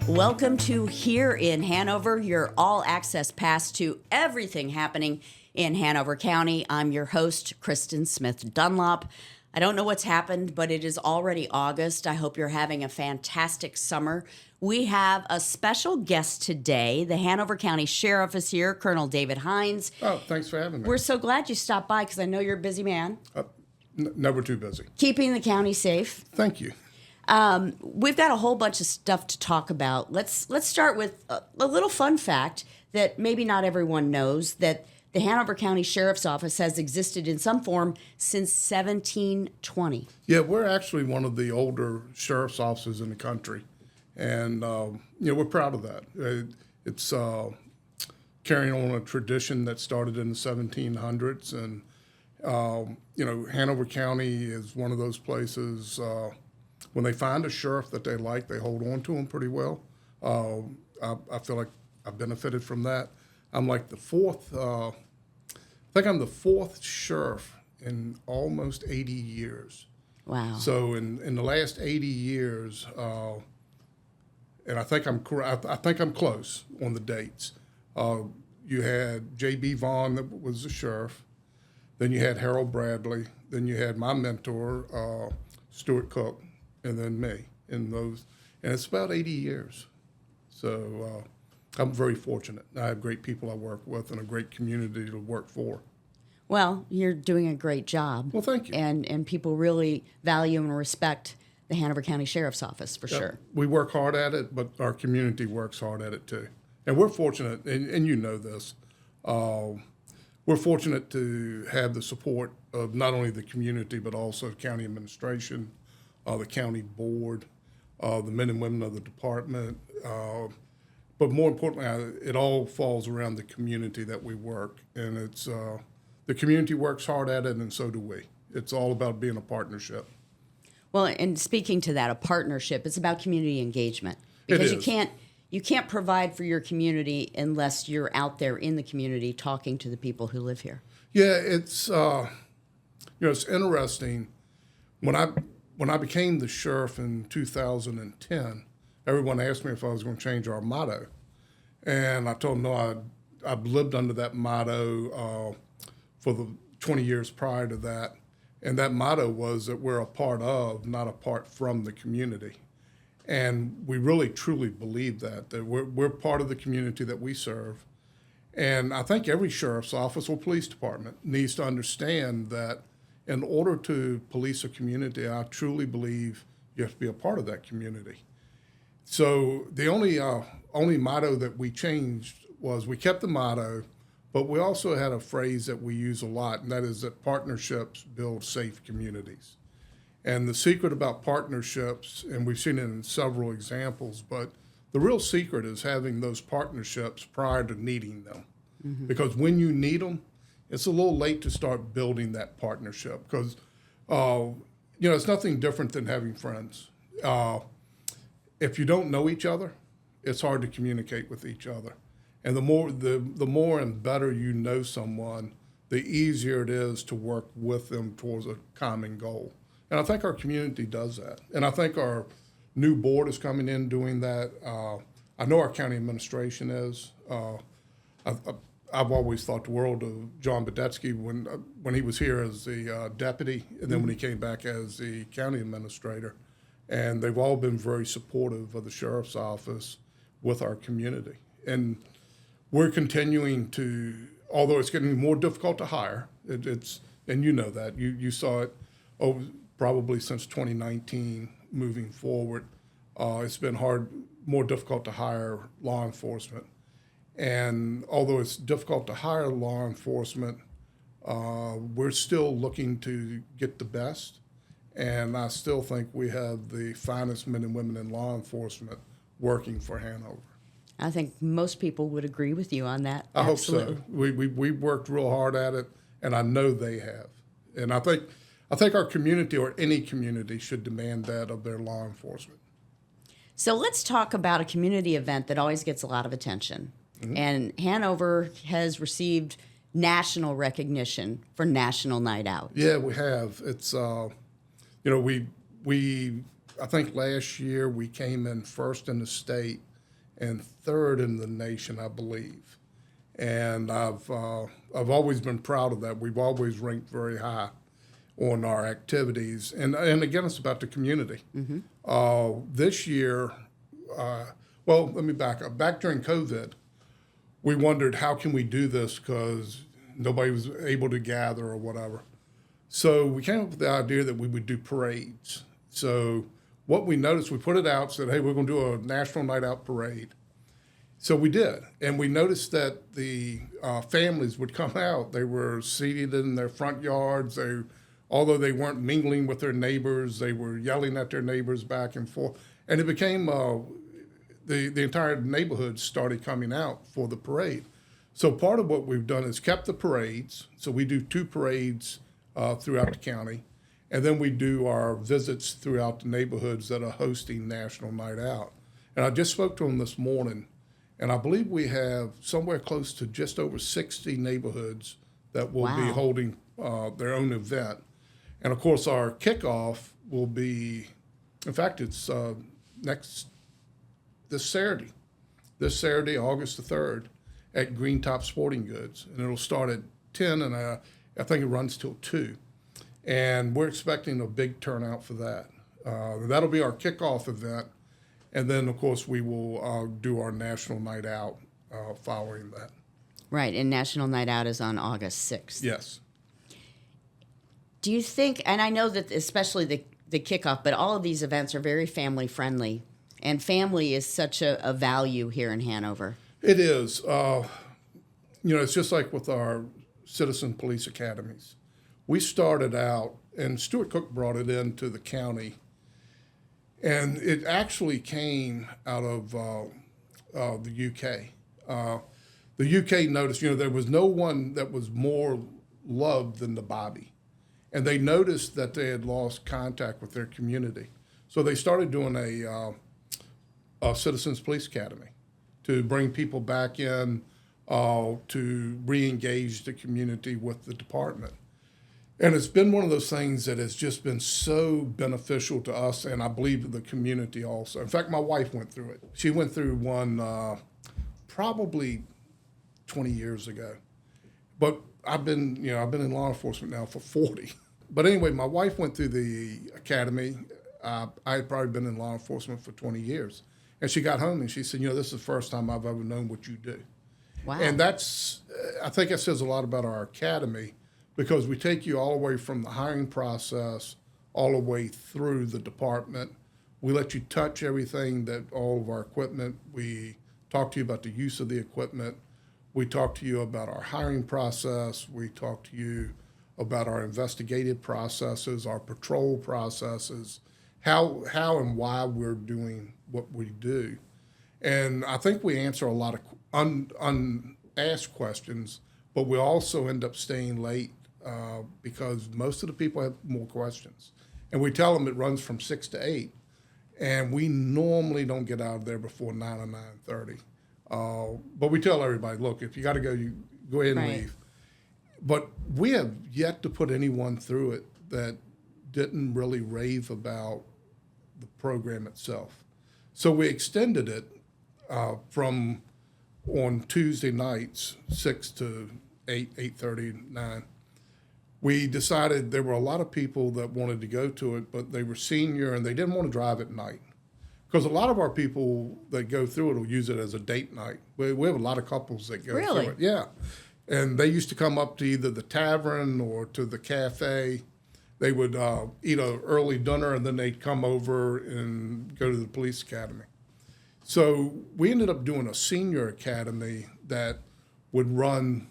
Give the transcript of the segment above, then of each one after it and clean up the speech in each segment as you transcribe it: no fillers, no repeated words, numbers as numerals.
Welcome to Hear In Hanover, your all-access pass to everything happening in Hanover County. I'm your host, Kristen Smith Dunlop. I don't know what's happened, but it is already August. I hope you're having a fantastic summer. We have a special guest today. The Hanover County Sheriff is here, Colonel David Hines. Oh, thanks for having me. We're so glad you stopped by because I know you're a busy man. Never too busy. Keeping the county safe. Thank you. We've got a whole bunch of stuff to talk about. Let's start with a little fun fact that maybe not everyone knows, that the Hanover County Sheriff's Office has existed in some form since 1720. Yeah, we're actually one of the older sheriff's offices in the country, and we're proud of that. It's carrying on a tradition that started in the 1700s, and Hanover County is one of those places. When they find a sheriff that they like, they hold on to him pretty well. I feel like I benefited from that. I'm like the fourth, I think I'm the fourth sheriff in almost 80 years. Wow. So in the last 80 years, and I think I'm close on the dates. You had J.B. Vaughn that was the sheriff. Then you had Harold Bradley. Then you had my mentor, Stuart Cook. And then me in those, and it's about 80 years. So I'm very fortunate. I have great people I work with and a great community to work for. Well, you're doing a great job. Well, thank you. And people really value and respect the Hanover County Sheriff's Office, for sure. We work hard at it, but our community works hard at it too. And we're fortunate, and you know this, we're fortunate to have the support of not only the community, but also county administration, the county board, the men and women of the department. But more importantly, it all falls around the community that we work. And it's the community works hard at it, and so do we. It's all about being a partnership. Well, and speaking to that, a partnership, it's about community engagement. Because you can't provide for your community unless you're out there in the community talking to the people who live here. Yeah, it's it's interesting. When I became the sheriff in 2010, everyone asked me if I was going to change our motto. And I told them no, I've lived under that motto for the 20 years prior to that. And that motto was that we're a part of, not apart from the community. And we really, truly believe that we're part of the community that we serve. And I think every sheriff's office or police department needs to understand that in order to police a community, I truly believe you have to be a part of that community. So the only motto that we changed was we kept the motto, but we also had a phrase that we use a lot, and that is that partnerships build safe communities. And the secret about partnerships, and we've seen it in several examples, but the real secret is having those partnerships prior to needing them. Mm-hmm. Because when you need them, it's a little late to start building that partnership because, it's nothing different than having friends. If you don't know each other, it's hard to communicate with each other. And the more and better you know someone, the easier it is to work with them towards a common goal. And I think our community does that. And I think our new board is coming in doing that. I know our county administration is. I've always thought the world of John Badetsky when he was here as the deputy, and then when he came back as the county administrator. And they've all been very supportive of the sheriff's office with our community. And we're continuing to, although it's getting more difficult to hire, and you know that, you saw it probably since 2019 moving forward. It's been more difficult to hire law enforcement. And although it's difficult to hire law enforcement, we're still looking to get the best. And I still think we have the finest men and women in law enforcement working for Hanover. I think most people would agree with you on that. I Absolutely. hope so. We worked real hard at it, and I know they have. And I think our community or any community should demand that of their law enforcement. So let's talk about a community event that always gets a lot of attention. Mm-hmm. And Hanover has received national recognition for National Night Out. Yeah, we have. It's we I think last year we came in first in the state and third in the nation, I believe. And I've always been proud of that. We've always ranked very high on our activities, and again, it's about the community. This year, well, let me back up. Back during COVID, we wondered how can we do this because nobody was able to gather or whatever. So we came up with the idea that we would do parades. So what we noticed, we put it out, said, hey, we're going to do a National Night Out parade. So we did, and we noticed that the families would come out. They were seated in their front yards. Although they weren't mingling with their neighbors, they were yelling at their neighbors back and forth. And it became, the entire neighborhood started coming out for the parade. So part of what we've done is kept the parades. So we do 2 parades throughout the county. And then we do our visits throughout the neighborhoods that are hosting National Night Out. And I just spoke to them this morning. And I believe we have somewhere close to just over 60 neighborhoods that will be holding their own event. And of course, our kickoff will be, in fact, it's this Saturday, August the 3rd, at Green Top Sporting Goods. And it'll start at 10, and I think it runs till 2. And we're expecting a big turnout for that. That'll be our kickoff event. And then, of course, we will do our National Night Out following that. Right, and National Night Out is on August 6th. Yes. Do you think, and I know that especially the kickoff, but all of these events are very family friendly, and family is such a value here in Hanover. It is. It's just like with our citizen police academies. We started out, and Stuart Cook brought it into the county, and it actually came out of the UK. The UK noticed, there was no one that was more loved than the Bobby. And they noticed that they had lost contact with their community. So they started doing a Citizens Police Academy to bring people back in to re-engage the community with the department. And it's been one of those things that has just been so beneficial to us, and I believe the community also. In fact, my wife went through it. She went through one probably 20 years ago. But I've been in law enforcement now for 40. But anyway, my wife went through the academy. I had probably been in law enforcement for 20 years. And she got home and she said, this is the first time I've ever known what you do. Wow. And I think that says a lot about our academy, because we take you all the way from the hiring process all the way through the department. We let you touch everything, all of our equipment. We talk to you about the use of the equipment. We talk to you about our hiring process. We talk to you about our investigative processes, our patrol processes, how and why we're doing what we do. And I think we answer a lot of unasked questions, but we also end up staying late because most of the people have more questions. And we tell them it runs from 6 to 8, and we normally don't get out of there before 9 or 9:30. But we tell everybody, look, if you got to go, you go ahead and leave. But we have yet to put anyone through it that didn't really rave about the program itself. So we extended it from on Tuesday nights, 6 to 8, 8:30, 9. We decided there were a lot of people that wanted to go to it, but they were senior and they didn't want to drive at night. Because a lot of our people that go through it will use it as a date night. We have a lot of couples that go through it. Yeah. And they used to come up to either the tavern or to the cafe. They would eat an early dinner and then they'd come over and go to the police academy. So we ended up doing a senior academy that would run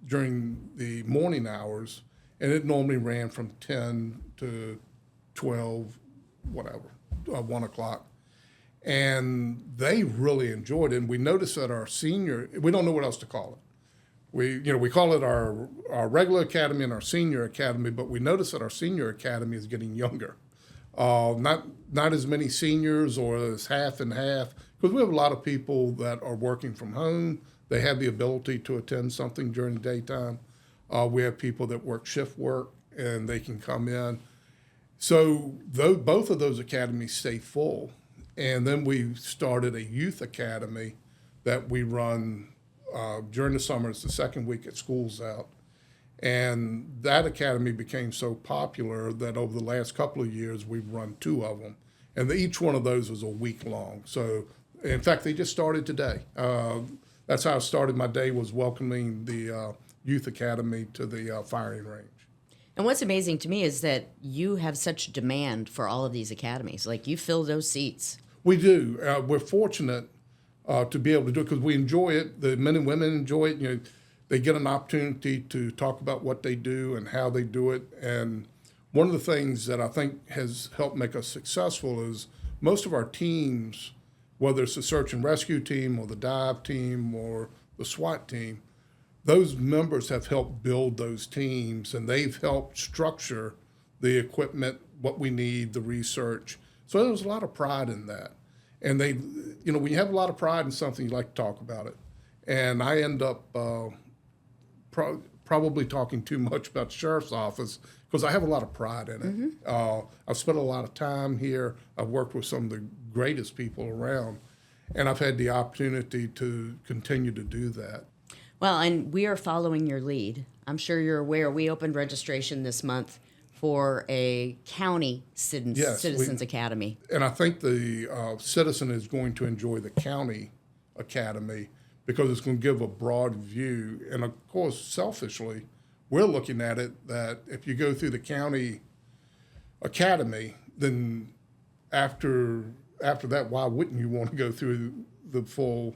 during the morning hours, and it normally ran from 10 to 12, 1 o'clock. And they really enjoyed it. And we noticed that our senior, we don't know what else to call it. We call it our regular academy and our senior academy, but we notice that our senior academy is getting younger. Not as many seniors, or as half and half, because we have a lot of people that are working from home. They have the ability to attend something during the daytime. We have people that work shift work and they can come in. So both of those academies stay full. And then we started a youth academy that we run during the summer. It's the second week at school's out. And that academy became so popular that over the last couple of years, we've run 2 of them. And each one of those was a week long. So, in fact, they just started today. That's how I started my day, was welcoming the youth academy to the firing range. And what's amazing to me is that you have such demand for all of these academies. Like, you fill those seats. We do. We're fortunate to be able to do it because we enjoy it. The men and women enjoy it. You know, they get an opportunity to talk about what they do and how they do it. And one of the things that I think has helped make us successful is most of our teams, whether it's the search and rescue team or the dive team or the SWAT team, those members have helped build those teams, and they've helped structure the equipment, what we need, the research. So there's a lot of pride in that. And they, you know, when you have a lot of pride in something, you like to talk about it. And I end up probably talking too much about the sheriff's office because I have a lot of pride in it. Mm-hmm. I've spent a lot of time here. I've worked with some of the greatest people around, and I've had the opportunity to continue to do that. Well, and we are following your lead. I'm sure you're aware we opened registration this month for a county Citizens Academy. And I think the citizen is going to enjoy the county academy because it's going to give a broad view. And of course, selfishly, we're looking at it that if you go through the county academy, then after that, why wouldn't you want to go through the full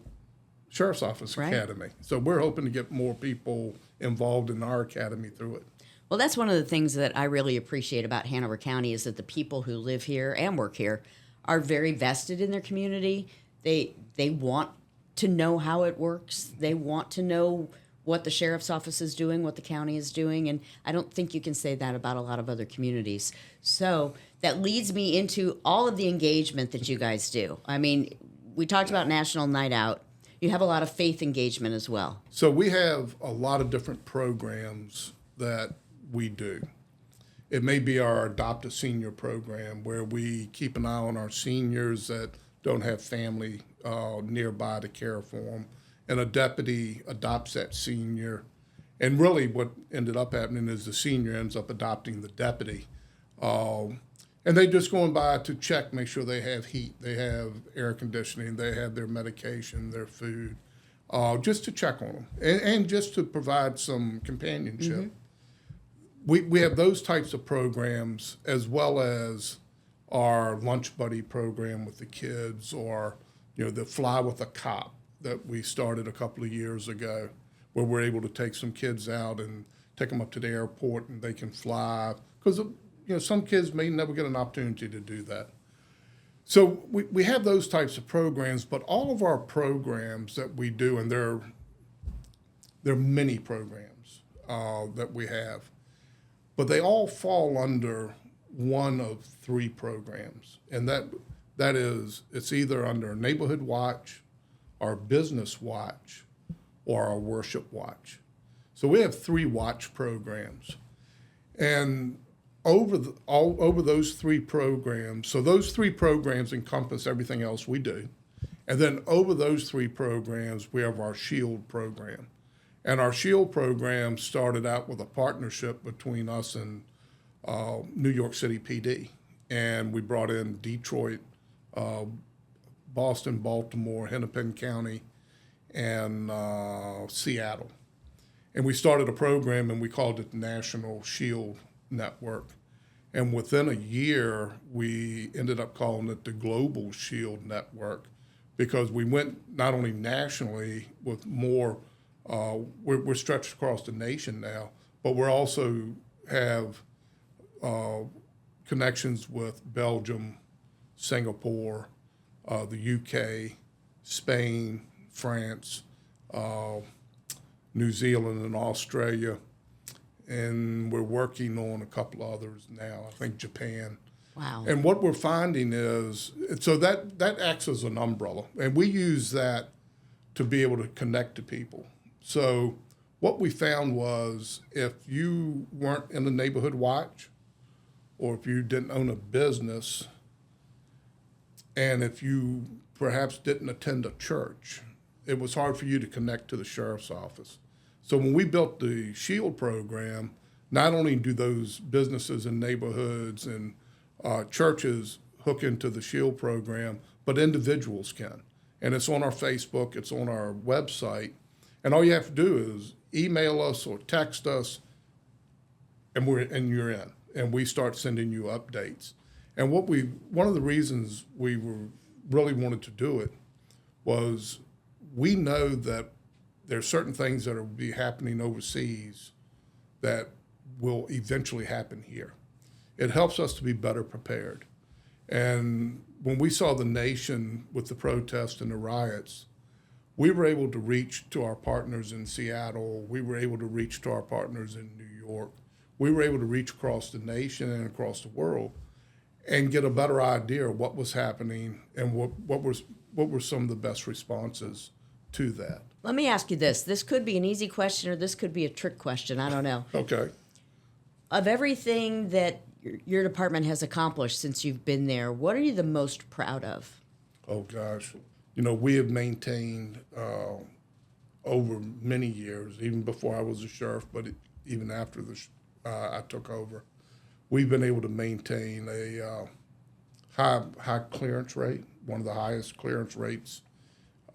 sheriff's office academy? So we're hoping to get more people involved in our academy through it. Well, that's one of the things that I really appreciate about Hanover County is that the people who live here and work here are very vested in their community. They want to know how it works. They want to know what the sheriff's office is doing, what the county is doing, and I don't think you can say that about a lot of other communities. So that leads me into all of the engagement that you guys do. I mean, we talked about National Night Out. You have a lot of faith engagement as well. So we have a lot of different programs that we do. It may be our Adopt a Senior program where we keep an eye on our seniors that don't have family nearby to care for them. And a deputy adopts that senior. And really what ended up happening is the senior ends up adopting the deputy. And they just going by to check, make sure they have heat, they have air conditioning, they have their medication, their food, just to check on them and just to provide some companionship. Mm-hmm. We have those types of programs as well as our lunch buddy program with the kids, or the Fly with a Cop that we started a couple of years ago, where we're able to take some kids out and take them up to the airport and they can fly, because some kids may never get an opportunity to do that. So we have those types of programs, but all of our programs that we do, and there are many programs that we have, but they all fall under one of 3 programs, and that is, it's either under Neighborhood Watch, our Business Watch, or our Worship Watch. So we have 3 watch programs, and over those 3 programs, so those 3 programs encompass everything else we do, and then over those 3 programs, we have our SHIELD program. And our SHIELD program started out with a partnership between us and New York City PD. And we brought in Detroit, Boston, Baltimore, Hennepin County, and Seattle. And we started a program and we called it the National SHIELD Network. And within a year, we ended up calling it the Global SHIELD Network, because we went not only nationally with more, we're stretched across the nation now, but we also have connections with Belgium, Singapore, the UK, Spain, France, New Zealand, and Australia. And we're working on a couple others now, I think Japan. Wow. And what we're finding is, so that acts as an umbrella, and we use that to be able to connect to people. So what we found was, if you weren't in the Neighborhood Watch, or if you didn't own a business, And if you perhaps didn't attend a church, it was hard for you to connect to the sheriff's office. So when we built the SHIELD program, not only do those businesses and neighborhoods and churches hook into the SHIELD program, but individuals can. And it's on our Facebook, it's on our website. And all you have to do is email us or text us, and you're in. And we start sending you updates. And one of the reasons we really wanted to do it was we know that there are certain things that will be happening overseas that will eventually happen here. It helps us to be better prepared. And when we saw the nation with the protests and the riots, we were able to reach to our partners in Seattle. We were able to reach to our partners in New York. We were able to reach across the nation and across the world and get a better idea of what was happening and what were some of the best responses to that. Let me ask you this. This could be an easy question or this could be a trick question. I don't know. Okay. Of everything that your department has accomplished since you've been there, what are you the most proud of? Oh, gosh. We have maintained over many years, even before I was a sheriff, but even after I took over, we've been able to maintain a high clearance rate, one of the highest clearance rates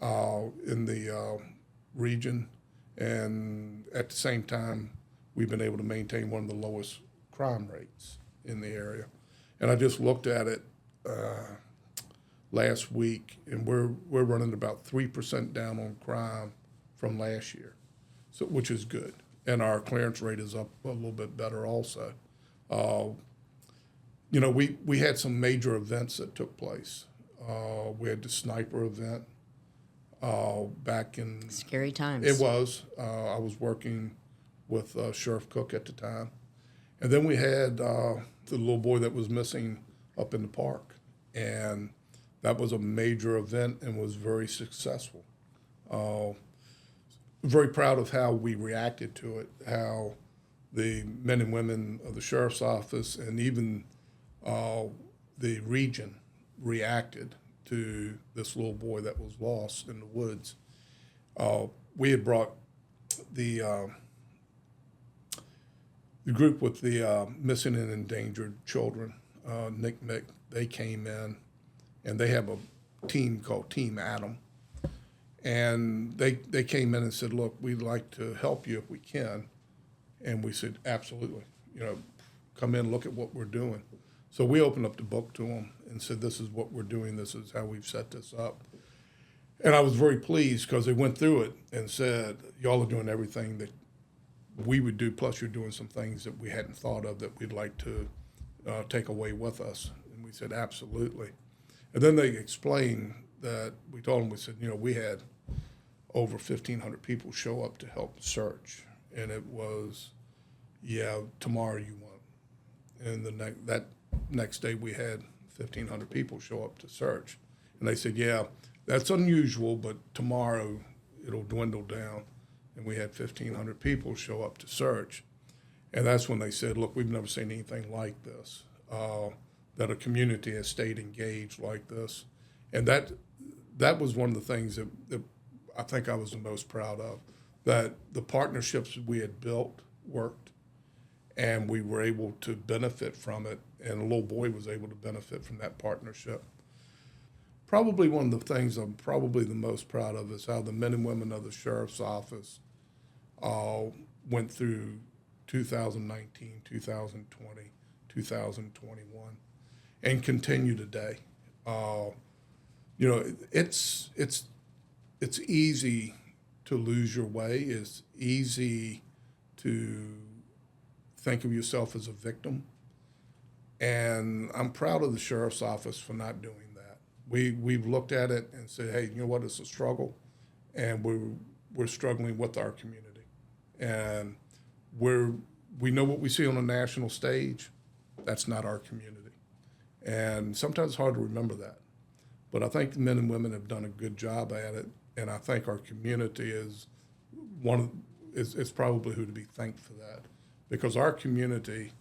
in the region. And at the same time, we've been able to maintain one of the lowest crime rates in the area. And I just looked at it last week, and we're running about 3% down on crime from last year, so which is good. And our clearance rate is up a little bit better also. We had some major events that took place. We had the sniper event back in... Scary times. It was. I was working with Sheriff Cook at the time. And then we had the little boy that was missing up in the park. And that was a major event and was very successful. Very proud of how we reacted to it, how the men and women of the sheriff's office and even the region reacted to this little boy that was lost in the woods. We had brought the group with the missing and endangered children, Nick Mick. They came in, and they have a team called Team Adam. And they came in and said, look, we'd like to help you if we can. And we said, absolutely. Come in, look at what we're doing. So we opened up the book to them and said, this is what we're doing. This is how we've set this up. And I was very pleased because they went through it and said, y'all are doing everything that we would do, plus you're doing some things that we hadn't thought of that we'd like to take away with us. And we said, absolutely. And then they explained that we told them, we said, we had over 1,500 people show up to help search. And it was, tomorrow you won't. And that next day we had 1,500 people show up to search. And they said, that's unusual, but tomorrow it'll dwindle down. And we had 1,500 people show up to search. And that's when they said, look, we've never seen anything like this, that a community has stayed engaged like this. And that was one of the things that I think I was the most proud of, that the partnerships we had built worked, and we were able to benefit from it, and a little boy was able to benefit from that partnership. Probably one of the things I'm probably the most proud of is how the men and women of the Sheriff's Office went through 2019, 2020, 2021, and continue today. It's easy to lose your way. It's easy to think of yourself as a victim. And I'm proud of the Sheriff's Office for not doing that. We've looked at it and said, hey, you know what, it's a struggle, and we're struggling with our community. And we know what we see on a national stage. That's not our community. And sometimes it's hard to remember that. But I think the men and women have done a good job at it, and I think our community is probably who to be thanked for that. Because our community,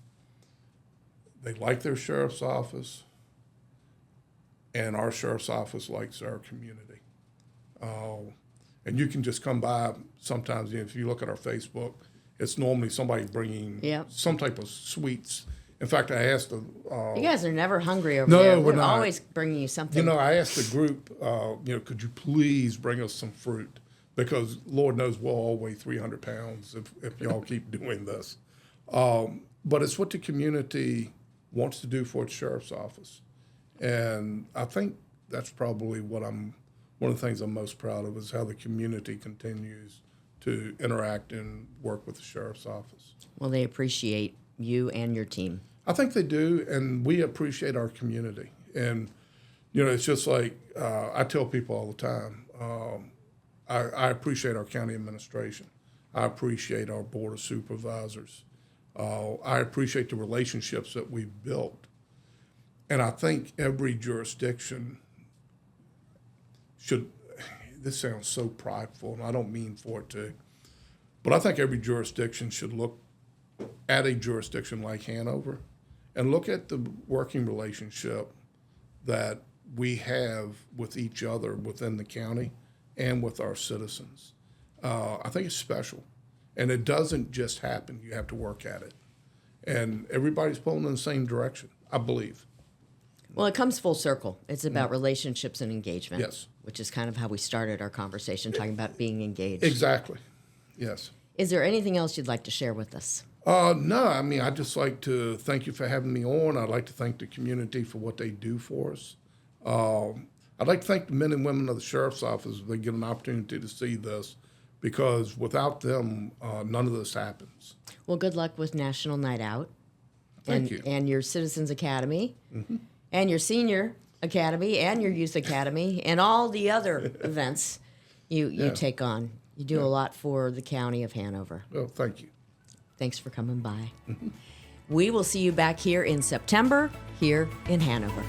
they like their sheriff's office. and our sheriff's office likes our community. And you can just come by sometimes. If you look at our Facebook, it's normally somebody bringing some type of sweets. In fact, I asked the... you guys are never hungry over No, there. we're not. Always bringing you something. You know, I asked the group, could you please bring us some fruit? Because Lord knows we'll all weigh 300 pounds if y'all keep doing this. But it's what the community wants to do for its sheriff's office. And I think that's probably one of the things I'm most proud of is how the community continues to interact and work with the sheriff's office. Well, they appreciate you and your team. I think they do, and we appreciate our community. And, it's just like I tell people all the time, I appreciate our county administration. I appreciate our board of supervisors. I appreciate the relationships that we've built. And I think every jurisdiction should, this sounds so prideful, and I don't mean for it to, but I think every jurisdiction should look at a jurisdiction like Hanover and look at the working relationship that we have with each other within the county and with our citizens. I think it's special, and it doesn't just happen. You have to work at it. And everybody's pulling in the same direction, I believe. Well, it comes full circle. It's about relationships and engagement. Yes. Which is kind of how we started our conversation, talking about being engaged. Exactly. Yes. Is there anything else you'd like to share with us? No, I mean, I'd just like to thank you for having me on. I'd like to thank the community for what they do for us. I'd like to thank the men and women of the Sheriff's Office if they get an opportunity to see this, because without them, none of this happens. Well, good luck with National Night Out. Thank you. And your Citizens Academy, and your Senior Academy, and your Youth Academy, and all the other events you take on. You do a lot for the county of Hanover. Well, thank you. Thanks for coming by. We will see you back here in September, here in Hanover.